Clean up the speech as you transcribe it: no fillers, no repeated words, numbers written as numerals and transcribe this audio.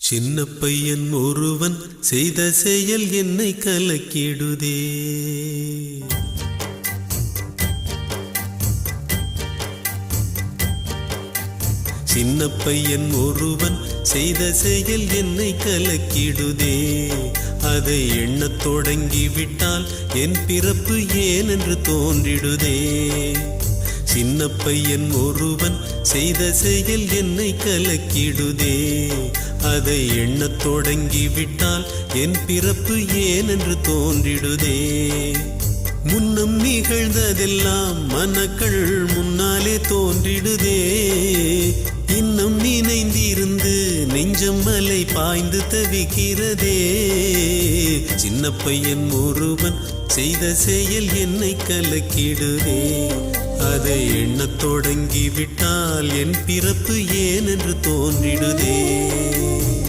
சின்ன பையன் ஒருவன் செய்த செயல் என்னை கலக்கிடுதே. சின்ன பையன் ஒருவன் செய்த செயல் என்னை கலக்கிடுதே. அதை எண்ணத் தொடங்கிவிட்டால் என் பிறப்பு ஏன் என்று தோன்றிடுதே. சின்ன பையன் ஒருவன் செய்த செயல் என்னை கலக்கிடுதே. அதை எண்ணத் தொடங்கிவிட்டால் என் பிறப்பு ஏன் என்று தோன்றிடுதே. முன்னம் நிகழ்ந்ததெல்லாம் மனக்கள் முன்னாலே தோன்றிடுதே. இன்னும் நினைந்திருந்து நெஞ்சம் மலை பாய்ந்து தவிக்கிறதே. சின்ன பையன் ஒருவன் செய்த செயல் என்னை கலக்கிடுதே. அதை எண்ணத் தொடங்கிவிட்டால் என் பிறப்பு ஏன் என்று தோன்றிடுதே.